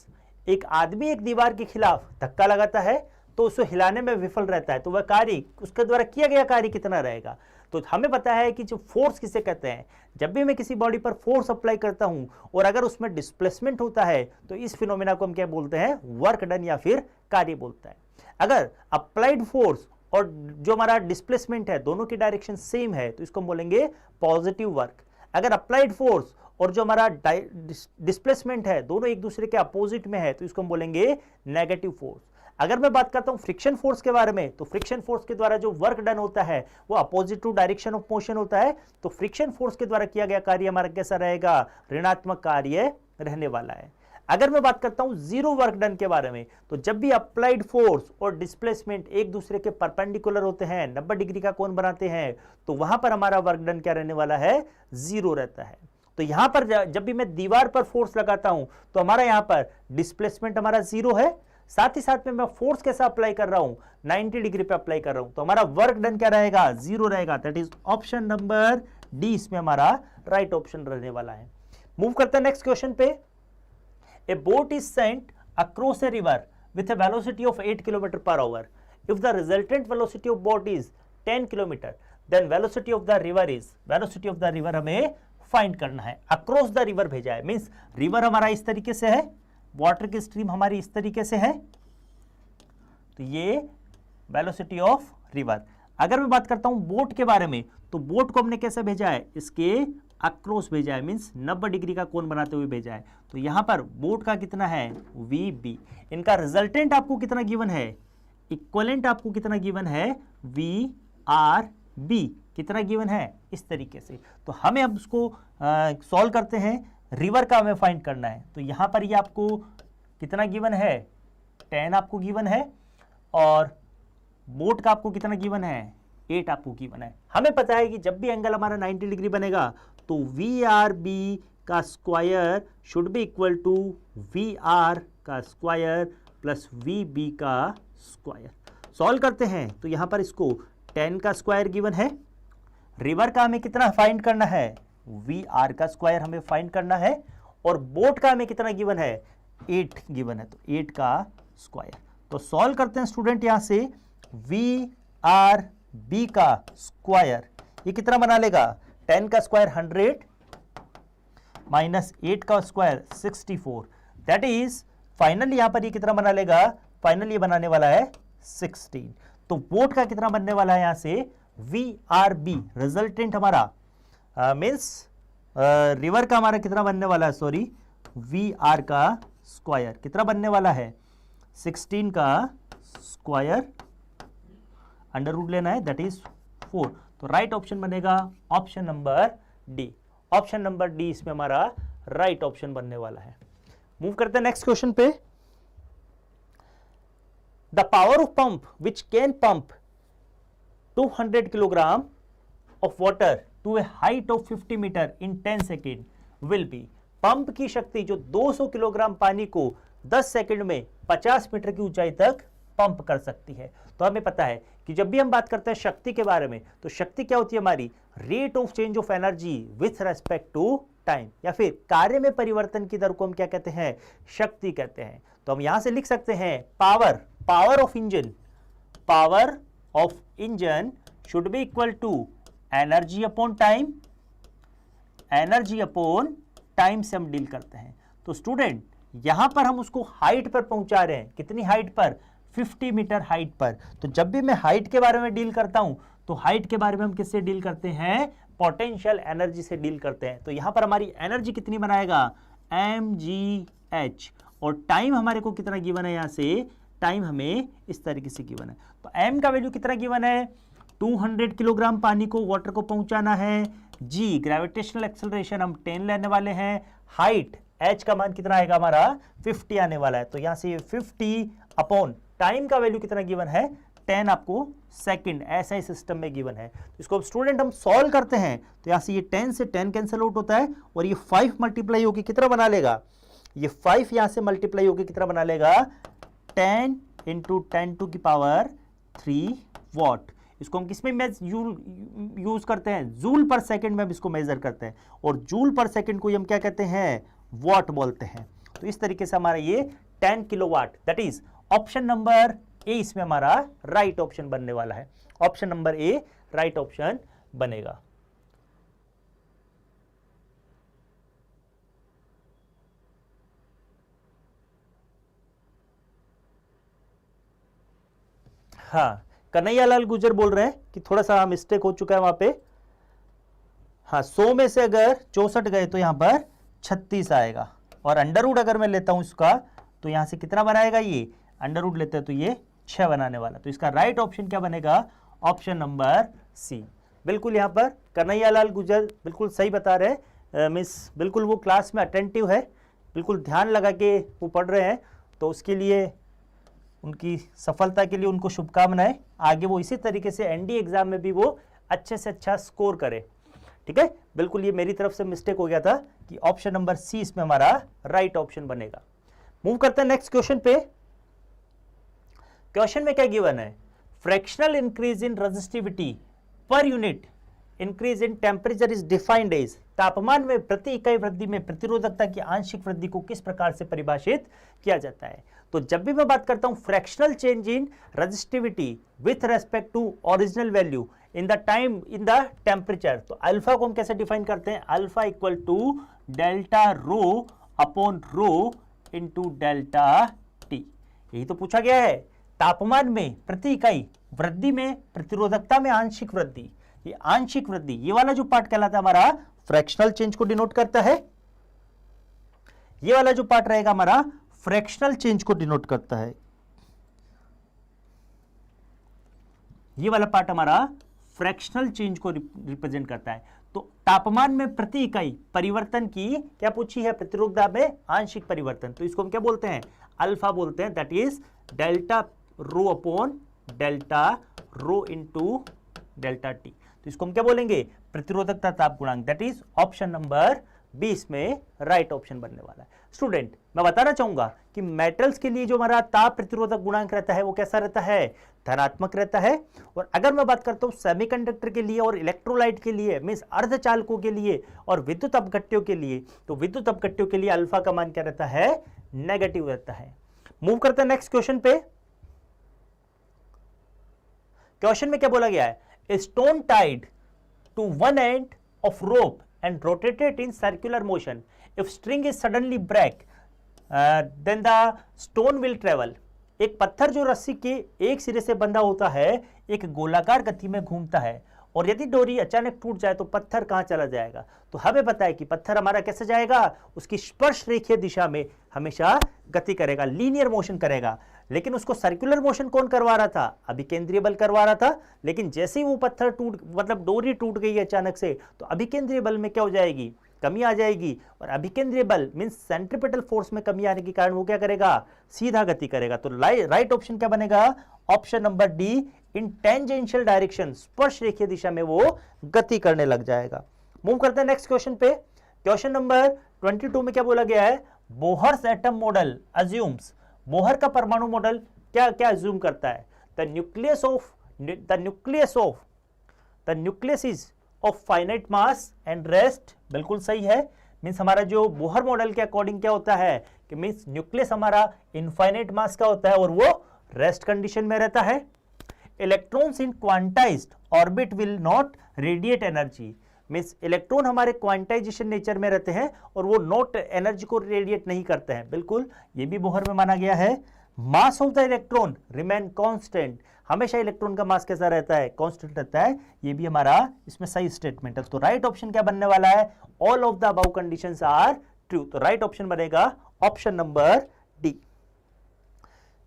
एक आदमी एक दीवार के खिलाफ धक्का लगाता है तो उसको हिलाने में विफल रहता है, तो वह कार्य, उसके द्वारा किया गया कार्य कितना रहेगा। तो हमें पता है कि जो फोर्स किसे कहते हैं, जब भी मैं किसी बॉडी पर फोर्स अप्लाई करता हूं और अगर उसमें डिस्प्लेसमेंट होता है तो इस फिनोमेना को हम क्या बोलते हैं, वर्क डन या फिर कार्य बोलता है। अगर अप्लाइड फोर्स और जो हमारा डिस्प्लेसमेंट है दोनों की डायरेक्शन सेम है तो इसको हम बोलेंगे पॉजिटिव वर्क। अगर अप्लाइड फोर्स और जो हमारा डिस्प्लेसमेंट है दोनों एक दूसरे के अपोजिट में है तो इसको हम बोलेंगे नेगेटिव फोर्स। अगर मैं बात करता हूं फ्रिक्शन फोर्स के बारे में, तो फ्रिक्शन फोर्स के द्वारा जो वर्क डन होता है वो opposite to direction of motion होता है, तो फ्रिक्शन फोर्स के द्वारा किया गया कार्य हमारा कैसा रहेगा, ऋणात्मक कार्य रहने वाला है। अगर मैं बात करता हूं जीरो वर्क डन के बारे में, तो जब भी अप्लाइड फोर्स और डिस्प्लेसमेंट एक दूसरे के परपेंडिकुलर होते हैं, 90 डिग्री का कोण बनाते हैं, तो वहां पर हमारा वर्क डन क्या रहने वाला है, जीरो रहता है। तो यहां पर जब भी मैं दीवार पर फोर्स लगाता हूं तो हमारा यहां पर डिस्प्लेसमेंट हमारा जीरो है, साथ ही साथ में मैं फोर्स कैसा अप्लाई कर रहा हूं, 90 डिग्री पे अप्लाई कर रहा हूं, तो हमारा वर्क डन क्या रहेगा, जीरो रहेगा। That is option number D इसमें हमारा राइट ऑप्शन रहने वाला है। मूव करते हैं नेक्स्ट क्वेश्चन पे। A boat is sent across a river with a velocity of 8 km per hour. If the resultant velocity of boat is 10 km, then velocity of the river is, velocity of the river हमें find करना है। Across the river भेजा है, means river हमारा इस तरीके से है, वाटर की स्ट्रीम हमारी इस तरीके से है, तो ये वेलोसिटी ऑफ रिवर। अगर मैं बात करता हूं बोट के बारे में, तो बोट को हमने कैसे भेजा है, इसके अक्रॉस भेजा है, मीन्स 90 डिग्री का कोण बनाते हुए भेजा है। तो यहां पर बोट का कितना है, वी बी। इनका रिजल्टेंट आपको कितना गिवन है, इक्वलेंट आपको कितना गिवन है, वी आर बी कितना गिवन है, इस तरीके से। तो हमें अब उसको सॉल्व करते हैं, रिवर का हमें फाइंड करना है। तो यहां पर ये आपको कितना गिवन है, 10 आपको गिवन है, और बोट का आपको कितना गिवन है, 8 आपको गिवन है। हमें पता है कि जब भी एंगल हमारा 90 डिग्री बनेगा तो वी आर बी का square should be equal to V R का स्क्वायर प्लस वी बी का स्क्वायर। सॉल्व करते हैं तो यहां पर इसको 10 का स्क्वायर गिवन है, रिवर का हमें कितना फाइंड करना है, वी आर का स्क्वायर हमें फाइंड करना है, और बोट का हमें कितना गिवन है, 8 गिवन है, तो 8 का स्क्वायर। तो सॉल्व करते हैं स्टूडेंट, यहां से वी आर बी का स्क्वायर ये कितना बना लेगा, 10 का स्क्वायर 100 माइनस 8 का स्क्वायर 64, दैट इज फाइनली यहां पर ये कितना बना लेगा, फाइनली ये बनाने वाला है 16। तो बोट का कितना बनने वाला है, यहां से वी आर बी रिजल्टेंट हमारा मीन्स रिवर का हमारा कितना बनने वाला है, सॉरी वी आर का स्क्वायर कितना बनने वाला है, 16 का स्क्वायर अंडर रूट लेना है, दैट इज 4। तो राइट ऑप्शन बनेगा option number D. Option number D इसमें हमारा राइट ऑप्शन बनने वाला है। मूव करते हैं नेक्स्ट क्वेश्चन पे। The power of pump which can pump 200 kilogram of water to a height of 50 metre in 10 second will be. Pump की शक्ति जो 200 किलोग्राम पानी को 10 सेकेंड में 50 मीटर की ऊंचाई तक पंप कर सकती है। तो हमें पता है कि जब भी हम बात करते हैं शक्ति के बारे में, तो शक्ति क्या होती है हमारी, rate of change of energy with respect to time, या फिर कार्य में परिवर्तन की दर को हम क्या कहते हैं, शक्ति कहते हैं। तो हम यहां से लिख सकते हैं power of engine should be equal to energy upon time, energy upon time से हम डील करते हैं। तो स्टूडेंट यहां पर हम उसको हाइट पर पहुंचा रहे हैं, कितनी हाइट पर, 50 मीटर हाइट पर। तो जब भी मैं हाइट के बारे में डील करता हूं तो हाइट के बारे में हम किससे डील करते हैं, पोटेंशियल एनर्जी से डील करते हैं। तो यहां पर हमारी एनर्जी कितनी बनाएगा, mgh, और टाइम हमारे को कितना गिवन है, यहां से टाइम हमें इस तरीके से गिवन है। तो m का वैल्यू कितना गिवन है, 200 किलोग्राम पानी को वाटर को पहुंचाना है, g ग्रेविटेशनल एक्सेलरेशन हम 10 लेने वाले हैं, हाइट h का मान कितना आएगा हमारा 50 आने वाला है। तो यहां से 50 अपॉन टाइम का वैल्यू कितना गिवन है, 10 आपको सेकंड ऐसा ही सिस्टम में गिवन है। तो इसको स्टूडेंट हम सॉल्व करते हैं तो यहाँ से ये 10 से 10 कैंसिल आउट होता है और ये 5 मल्टीप्लाई होकर कितना बना लेगा, ये 5 यहाँ से मल्टीप्लाई होकर कितना बना लेगा 10 इंटू 10 टू की पावर 3 वॉट। इसको हम किस में यूज करते हैं, जूल पर सेकंड में हम इसको मेजर करते हैं और जूल पर सेकंड को हम क्या कहते हैं, वॉट बोलते हैं। तो इस तरीके से हमारा ये 10 kilowatt, that is option number ए इसमें हमारा राइट ऑप्शन बनने वाला है। ऑप्शन नंबर ए राइट ऑप्शन बनेगा। हाँ, कन्हैयालाल गुजर बोल रहे हैं कि थोड़ा सा मिस्टेक हो चुका है वहां पे। हाँ, 100 में से अगर 64 गए तो यहां पर 36 आएगा और अंडरवुड अगर मैं लेता हूं इसका तो यहां से कितना बनाएगा, ये अंडरवुड लेते हैं तो ये 6 बनाने वाला। तो इसका राइट ऑप्शन क्या बनेगा, ऑप्शन नंबर सी। बिल्कुल यहाँ पर कन्हैयालाल गुजर बिल्कुल सही बता रहे, मिस बिल्कुल वो क्लास में अटेंटिव है, बिल्कुल ध्यान लगा के वो पढ़ रहे हैं। तो उसके लिए उनकी सफलता के लिए उनको शुभकामनाएं। आगे वो इसी तरीके से एनडी एग्जाम में भी वो अच्छे से अच्छा स्कोर करे। ठीक है, बिल्कुल ये मेरी तरफ से मिस्टेक हो गया था कि ऑप्शन नंबर सी इसमें हमारा राइट ऑप्शन बनेगा। मूव करते हैं नेक्स्ट क्वेश्चन पे। क्वेश्चन में क्या गिवन है, fractional increase in resistivity per unit increase in temperature is defined as, तापमान में प्रति इकाई वृद्धि में प्रतिरोधकता की आंशिक वृद्धि को किस प्रकार से परिभाषित किया जाता है। तो जब भी मैं बात करता हूं fractional change in resistivity with respect to original value in the time in the temperature, तो अल्फा को हम कैसे डिफाइन करते हैं, alpha equal to delta rho upon rho into delta T. यही तो पूछा गया है, तापमान में प्रति इकाई वृद्धि में प्रतिरोधकता में आंशिक वृद्धि। ये आंशिक वृद्धि, ये वाला जो पार्ट कहलाता है हमारा फ्रैक्शनल चेंज को डिनोट करता है। ये वाला जो पार्ट रहेगा हमारा फ्रैक्शनल चेंज को डिनोट करता है। ये वाला पार्ट हमारा फ्रैक्शनल चेंज को रिप्रेजेंट करता है। तो तापमान में प्रति इकाई परिवर्तन की क्या पूछी है, प्रतिरोधकता में आंशिक परिवर्तन, तो इसको हम क्या बोलते हैं, अल्फा बोलते हैं। That is delta rho upon delta rho into delta T. तो इसको हम क्या बोलेंगे, प्रतिरोधकता ताप गुणांक। दैट इज ऑप्शन नंबर 20 में राइट ऑप्शन बनने वाला है। स्टूडेंट मैं बताना चाहूंगा कि मेटल्स के लिए जो हमारा ताप प्रतिरोधक गुणांक रहता है वो कैसा रहता है, धनात्मक रहता है। और अगर मैं बात करता हूं सेमीकंडक्टर के लिए और इलेक्ट्रोलाइट के लिए, मींस अर्धचालकों के लिए और विद्युत अपघट्यों के लिए, तो विद्युत अपघट्यों के लिए अल्फा का मान क्या रहता है, नेगेटिव रहता है। मूव करते हैं नेक्स्ट क्वेश्चन पे। क्वेश्चन में क्या बोला गया है, stone tied to one end of rope and rotate it in circular motion. If string is suddenly break, then the stone will travel. एक पत्थर जो रस्सी के एक सिरे से बंधा होता है एक गोलाकार गति में घूमता है और यदि डोरी अचानक टूट जाए तो पत्थर कहाँ चला जाएगा। तो हमें पता है कि पत्थर हमारा कैसे जाएगा, उसकी स्पर्श रेखीय दिशा में हमेशा गति करेगा, लीनियर मोशन करेगा। लेकिन उसको सर्कुलर मोशन कौन करवा रहा था, अभिकेंद्रीय बल करवा रहा था। लेकिन जैसे ही वो पत्थर मतलब डोरी टूट गई अचानक से, तो अभिकेंद्रीय बल में क्या हो जाएगी, कमी आ जाएगी। और अभिकेंद्रीय बल मींस सेंट्रीपिटल फोर्स में कमी आने के कारण वो क्या करेगा, सीधा गति करेगा। तो राइट ऑप्शन क्या बनेगा, ऑप्शन नंबर डी, इन टेंजेंशियल डायरेक्शन, स्पर्श रेखीय दिशा में वो गति करने लग जाएगा। मूव करते हैं नेक्स्ट क्वेश्चन पे। क्वेश्चन नंबर 22 में क्या बोला गया है, Bohr's atom model assumes, Bohr का परमाणु मॉडल क्या क्या अज्यूम करता है, the nucleus is of finite mass and rest. बिल्कुल सही है, मींस हमारा जो बोहर मॉडल के अकॉर्डिंग क्या होता है कि मींस न्यूक्लियस हमारा इनफाइनाइट मास का होता है और वो रेस्ट कंडीशन में रहता है। Electrons in quantized orbit will not radiate energy, means electron हमारे क्वांटाइजेशन नेचर में रहते हैं और वो नॉट एनर्जी को रेडिएट नहीं करते हैं। बिल्कुल ये भी बोहर में माना गया है। Mass of the electron remain constant, हमेशा इलेक्ट्रॉन का मास कैसा रहता है, कांस्टेंट रहता है। ये भी हमारा इसमें सही स्टेटमेंट है। तो राइट ऑप्शन क्या बनने वाला है, all of the above conditions are true. तो राइट ऑप्शन बनेगा ऑप्शन नंबर डी।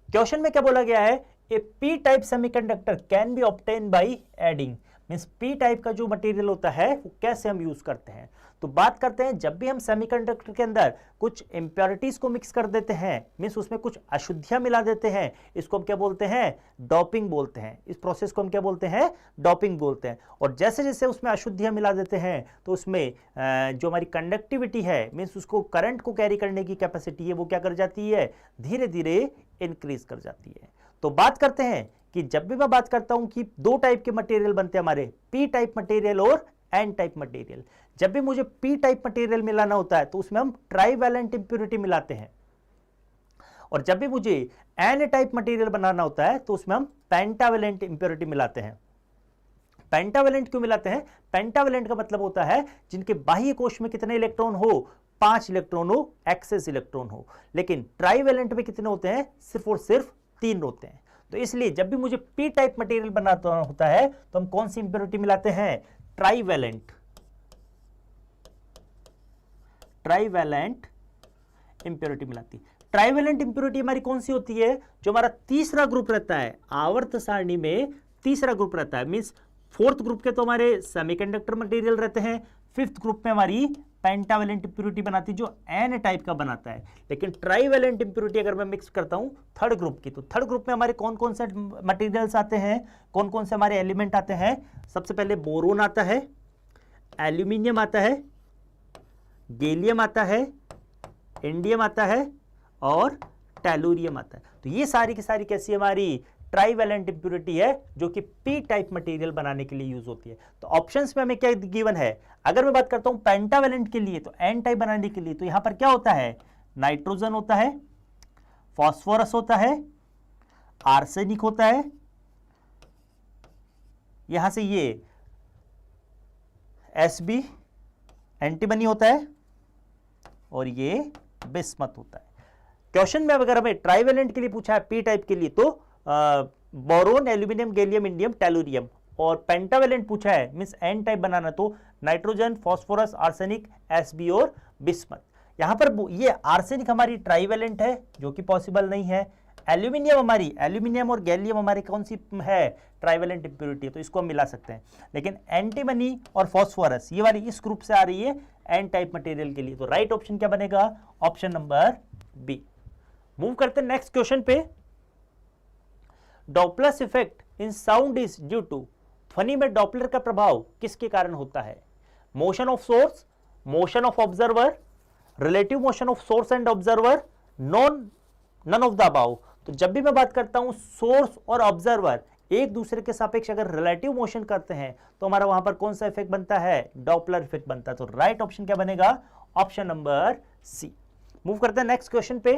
क्वेश्चन में क्या बोला गया है, a P type semiconductor can be obtain by adding, means P type का जो मटेरियल होता है वो कैसे हम यूज करते हैं। तो बात करते हैं, जब भी हम सेमीकंडक्टर के अंदर कुछ इंप्योरिटीज को मिक्स कर देते हैं, मीन्स उसमें कुछ अशुद्धियां मिला देते हैं, इसको हम क्या बोलते हैं, डोपिंग बोलते हैं। इस प्रोसेस को हम क्या बोलते हैं, डोपिंग बोलते हैं। और जैसे जैसे उसमें अशुद्धियां मिला देते हैं तो उसमें जो हमारी कंडक्टिविटी है, मीन्स उसको करंट को कैरी करने की कैपेसिटी है, वो क्या कर जाती है, धीरे धीरे इंक्रीज कर जाती है। तो बात करते हैं कि जब भी मैं बात करता हूं कि दो टाइप के मटेरियल बनते हैं हमारे, पी टाइप मटेरियल और एन टाइप मटेरियल। जब भी मुझे पी टाइप मटेरियल मिलाना होता है तो उसमें हम ट्राईवैलेंट इंप्योरिटी मिलाते हैं, और जब भी मुझे एन टाइप मटेरियल बनाना होता है तो उसमें हम पेंटावैलेंट इंप्योरिटी मिलाते हैं। पेंटावैलेंट क्यों मिलाते हैं, पेंटावैलेंट का मतलब होता है जिनके बाह्य कोश में कितने इलेक्ट्रॉन हो, 5 इलेक्ट्रॉन हो, एक्सेस इलेक्ट्रॉन हो। लेकिन ट्राईवैलेंट में कितने होते हैं, सिर्फ और सिर्फ 3 होते हैं। तो इसलिए जब भी मुझे पी टाइप मटेरियल बनाना होता है तो हम कौन सी इंप्योरिटी मिलाते हैं, ट्राईवैलेंट इंप्योरिटी मिलाती। ट्राईवैलेंट इंप्योरिटी हमारी कौन सी होती है, जो हमारा तीसरा ग्रुप रहता है आवर्त सारणी में, तीसरा ग्रुप रहता है। मींस फोर्थ ग्रुप के तो हमारे सेमीकंडक्टर मटेरियल रहते हैं, फिफ्थ ग्रुप में हमारी पेंटावैलेंट इंप्योरिटी बनाती जो एन टाइप का बनाता है। लेकिन ट्राईवैलेंट इंप्योरिटी अगर मैं मिक्स करता हूं थर्ड ग्रुप की, तो थर्ड ग्रुप में हमारे कौन कौन से मटेरियल्स आते हैं, कौन कौन से हमारे एलिमेंट आते हैं। सबसे पहले बोरोन आता है, एल्यूमिनियम आता है, गैलियम आता है, इंडियम आता है और टेलुरियम आता है। तो ये सारी की सारी कैसी हमारी ट्राईवैलेंट इंप्योरिटी है जो कि पी टाइप मटेरियल बनाने के लिए यूज होती है। तो ऑप्शंस में हमें क्या गिवन है, अगर मैं बात करता हूं पेंटावैलेंट के लिए, तो एन टाइप बनाने के लिए तो यहां पर क्या होता है, नाइट्रोजन होता है, फास्फोरस होता है, आर्सेनिक होता है, यहां से ये Sb एंटीमनी होता है और ये बिस्मथ होता है। क्वेश्चन में अगर हमें ट्राईवैलेंट के लिए पूछा है पी टाइप के लिए तो boron, aluminium, gallium, indium, tellurium, और पेंटावैलेंट पूछा है मींस एन टाइप बनाना तो नाइट्रोजन, फास्फोरस, आर्सेनिक, Sb और बिस्मथ। यहां पर ये आर्सेनिक हमारी ट्राईवैलेंट है जो कि पॉसिबल नहीं है। एल्यूमिनियम और गैलियम हमारी कौन सी है, ट्राईवैलेंट इंप्योरिटी, तो इसको हम मिला सकते हैं। लेकिन एंटीमनी और फास्फोरस ये वाली इस ग्रुप से आ रही है एन टाइप मटेरियल के लिए, तो राइट ऑप्शन क्या बनेगा, ऑप्शन नंबर बी। मूव करते हैं नेक्स्ट क्वेश्चन पे। Doppler effect in sound is due to, ध्वनि में डॉपलर का प्रभाव किसके कारण होता है, motion of source, motion of observer, relative motion of source and observer, none of the above. तो जब भी मैं बात करता हूं सोर्स और ऑब्जर्वर एक दूसरे के सापेक्ष अगर रिलेटिव मोशन करते हैं तो हमारा वहां पर कौन सा इफेक्ट बनता है, डॉपलर इफेक्ट बनता है। तो राइट ऑप्शन क्या बनेगा, ऑप्शन नंबर सी। मूव करते हैं नेक्स्ट क्वेश्चन पे।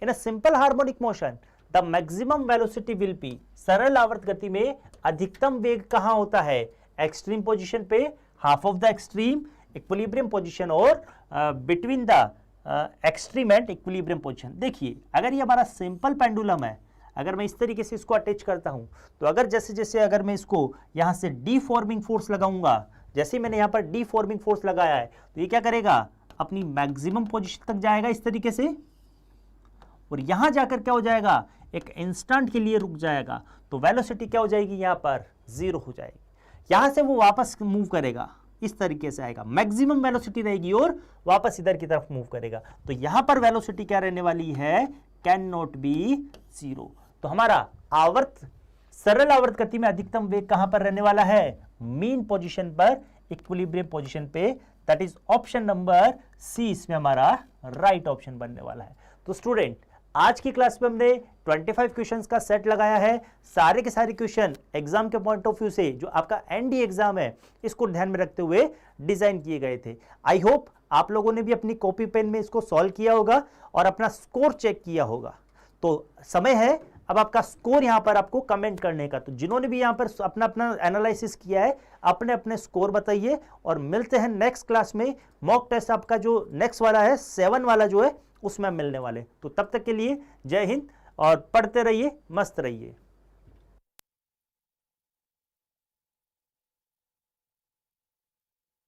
In a simple harmonic motion the maximum velocity will be, सरल आवर्त गति में अधिकतम वेग कहां होता है, एक्सट्रीम पोजीशन पे, half of the extreme, equilibrium position और between the extreme and equilibrium position. देखिए अगर ये हमारा सिंपल पेंडुलम है, अगर मैं इस तरीके से इसको अटैच करता हूं तो अगर जैसे जैसे अगर मैं इसको यहां से डीफॉर्मिंग फोर्स लगाऊंगा, जैसे ही मैंने यहां पर डीफॉर्मिंग फोर्स लगाया है तो ये क्या करेगा, अपनी मैक्सिमम पोजीशन तक जाएगा इस तरीके से, और यहां जाकर क्या हो जाएगा, एक इंस्टेंट के लिए रुक जाएगा। तो वेलोसिटी क्या हो जाएगी, यहां पर 0 हो जाएगी। यहां से वो वापस मूव करेगा, इस तरीके से आएगा, मैक्सिमम वेलोसिटी रहेगी और वापस इधर की तरफ मूव करेगा। तो यहां पर वेलोसिटी क्या रहने वाली है, कैन नॉट बी 0। तो हमारा आवर्त, सरल आवर्त गति में अधिकतम वेग कहां पर रहने वाला है, मीन पोजीशन पर, इक्विलिब्रियम पोजीशन पे। That is option number C, इसमें हमारा राइट ऑप्शन बनने वाला है। तो स्टूडेंट आज की क्लास में हमने 25 क्वेश्चंस का सेट लगाया है। सारे के सारे क्वेश्चन एग्जाम के पॉइंट ऑफ व्यू से जो आपका एनडी एग्जाम है इसको ध्यान में रखते हुए डिजाइन किए गए थे। आई होप आप लोगों ने भी अपनी कॉपी पेन में इसको सॉल्व किया होगा और अपना स्कोर चेक किया होगा। तो समय है अब आपका स्कोर यहां पर आपको कमेंट करने का। तो जिन्होंने भी यहां पर अपना अपना एनालिसिस किया है अपने अपने स्कोर बताइए, और मिलते हैं नेक्स्ट क्लास में। मॉक टेस्ट आपका जो नेक्स्ट वाला है 7 वाला जो है उसमें मिलने वाले। तो तब तक के लिए जय हिंद और पढ़ते रहिए, मस्त रहिए।